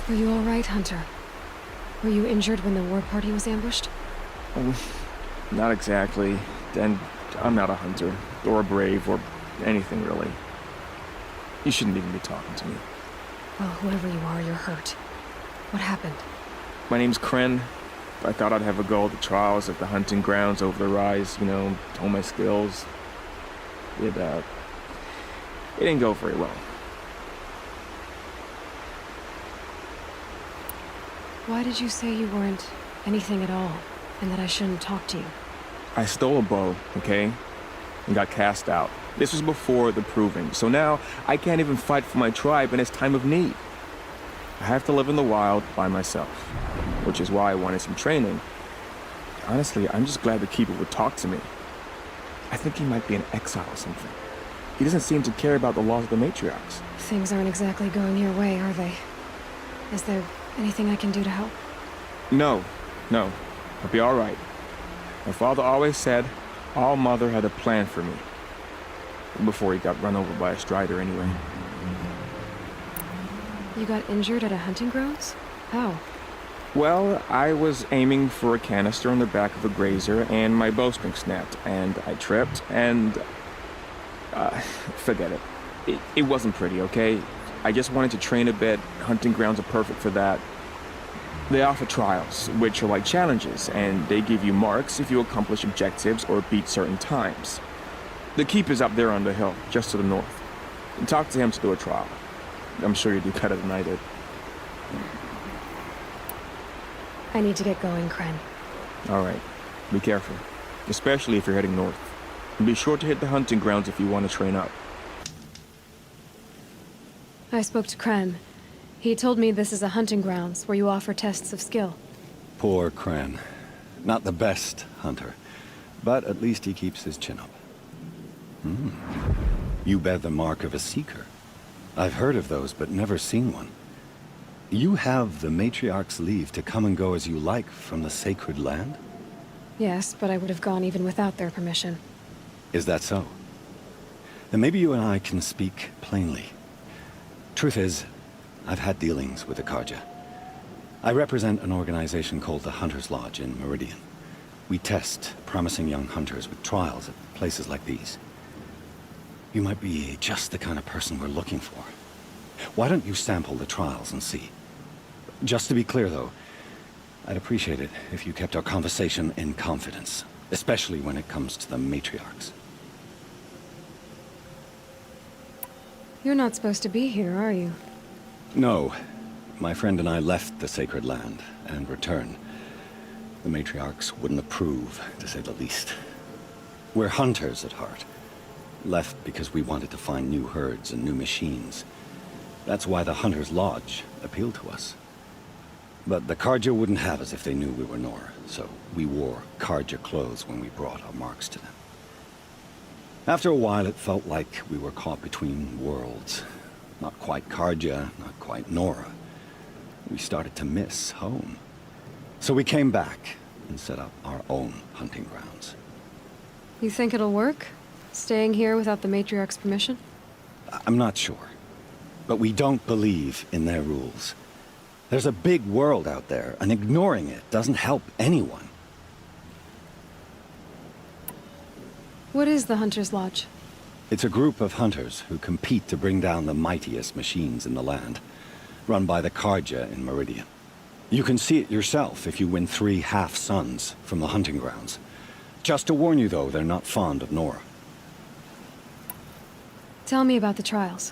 Are you all right, Hunter? Were you injured when the war party was ambushed? Not exactly. And I'm not a hunter, or a brave, or anything really. You shouldn't even be talking to me. Well, whoever you are, you're hurt. What happened? My name's Kren. I thought I'd have a go at the trials at the hunting grounds over the rise, hone my skills. It didn't go very well. Why did you say you weren't anything at all, and that I shouldn't talk to you? I stole a bow, okay? And got cast out. This was before the proving, so now I can't even fight for my tribe in its time of need. I have to live in the wild by myself, which is why I wanted some training. Honestly, I'm just glad the Keeper would talk to me. I think he might be in exile or something. He doesn't seem to care about the laws of the matriarchs. Things aren't exactly going your way, are they? Is there anything I can do to help? No. I'll be all right. My father always said All Mother had a plan for me. Before he got run over by a strider, anyway. You got injured at a hunting grounds? How? Well, I was aiming for a canister on the back of a grazer, and my bowstring snapped, and I tripped, and... forget it. It wasn't pretty, okay? I just wanted to train a bit. Hunting grounds are perfect for that. They offer trials, which are like challenges, and they give you marks if you accomplish objectives or beat certain times. The Keeper's up there on the hill, just to the north. Talk to him to do a trial. I'm sure you do better than I did. I need to get going, Kren. All right. Be careful. Especially if you're heading north. And be sure to hit the hunting grounds if you want to train up. I spoke to Kren. He told me this is a hunting grounds where you offer tests of skill. Poor Kren. Not the best hunter, but at least he keeps his chin up. You bear the mark of a seeker. I've heard of those, but never seen one. You have the matriarch's leave to come and go as you like from the sacred land? Yes, but I would have gone even without their permission. Is that so? Then maybe you and I can speak plainly. Truth is, I've had dealings with the Carja. I represent an organization called the Hunter's Lodge in Meridian. We test promising young hunters with trials at places like these. You might be just the kind of person we're looking for. Why don't you sample the trials and see? Just to be clear, though, I'd appreciate it if you kept our conversation in confidence, especially when it comes to the matriarchs. You're not supposed to be here, are you? No. My friend and I left the sacred land and returned. The matriarchs wouldn't approve, to say the least. We're hunters at heart. Left because we wanted to find new herds and new machines. That's why the Hunter's Lodge appealed to us. But the Carja wouldn't have us if they knew we were Nora, so we wore Carja clothes when we brought our marks to them. After a while, it felt like we were caught between worlds. Not quite Carja, not quite Nora. We started to miss home. So we came back and set up our own hunting grounds. You think it'll work? Staying here without the matriarch's permission? I'm not sure. But we don't believe in their rules. There's a big world out there, and ignoring it doesn't help anyone. What is the Hunter's Lodge? It's a group of hunters who compete to bring down the mightiest machines in the land, run by the Carja in Meridian. You can see it yourself if you win 3 half-suns from the hunting grounds. Just to warn you, though, they're not fond of Nora. Tell me about the trials.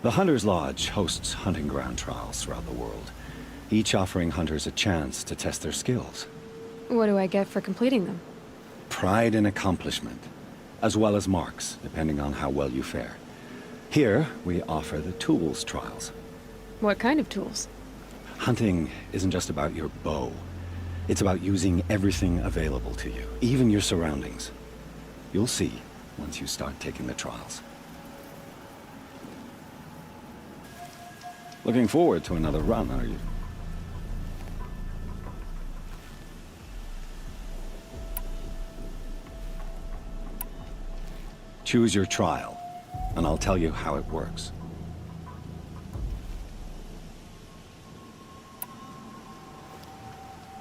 The Hunter's Lodge hosts hunting ground trials throughout the world, each offering hunters a chance to test their skills. What do I get for completing them? Pride in accomplishment, as well as marks, depending on how well you fare. Here, we offer the tools trials. What kind of tools? Hunting isn't just about your bow. It's about using everything available to you, even your surroundings. You'll see once you start taking the trials. Looking forward to another run, are you? Choose your trial, and I'll tell you how it works.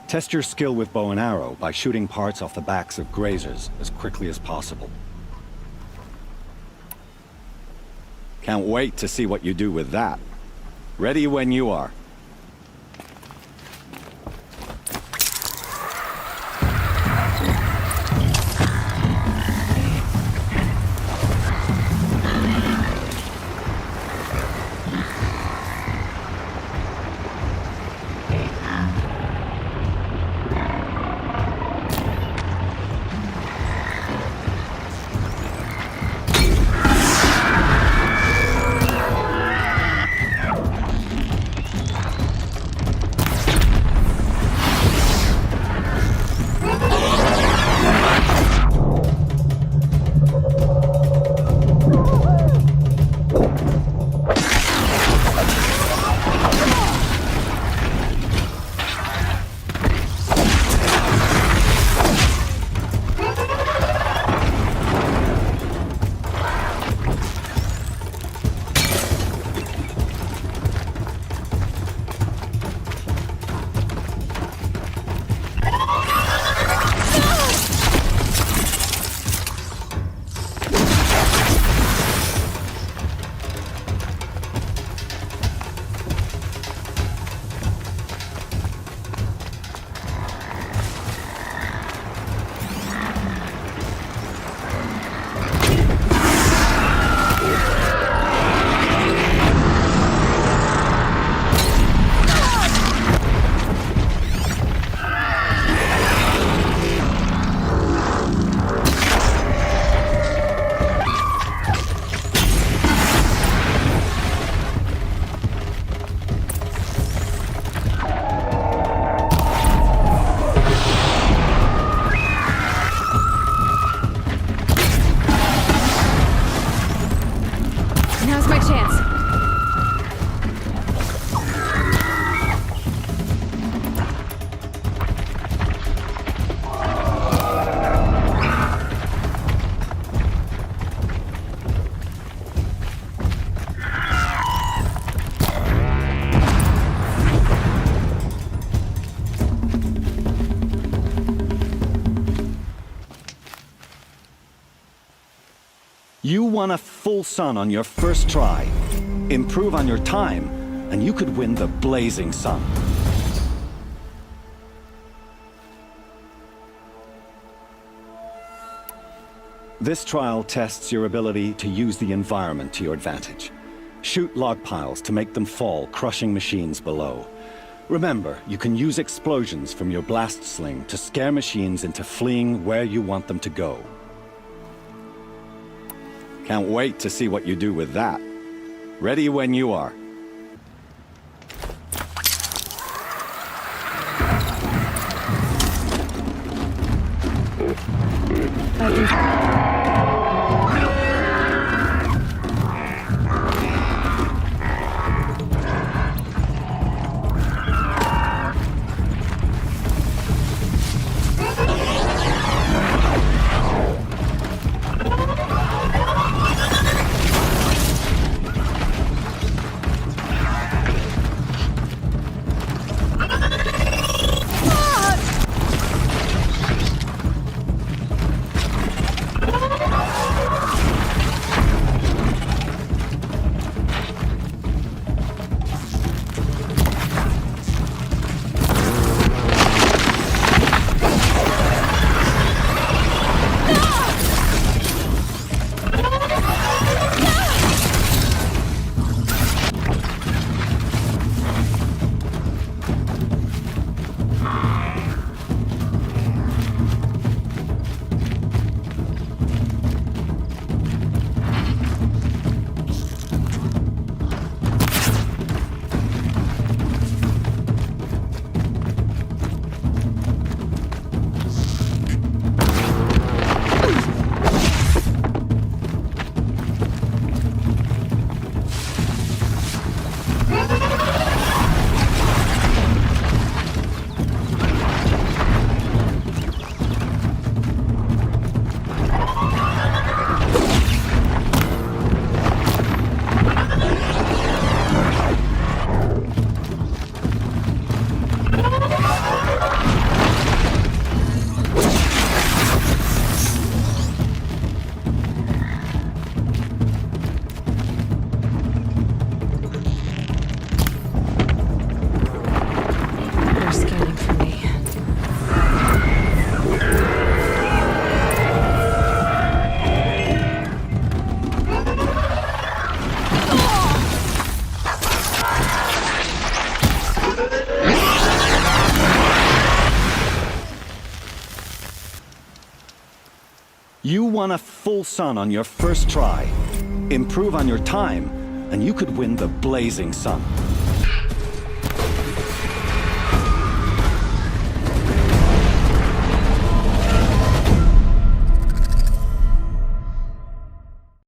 Test your skill with bow and arrow by shooting parts off the backs of grazers as quickly as possible. Can't wait to see what you do with that. Ready when you are. Now's my chance. You won a full sun on your first try. Improve on your time, and you could win the blazing sun. This trial tests your ability to use the environment to your advantage. Shoot log piles to make them fall, crushing machines below. Remember, you can use explosions from your blast sling to scare machines into fleeing where you want them to go. Can't wait to see what you do with that. Ready when you are. You won a full sun on your first try. Improve on your time, and you could win the Blazing Sun.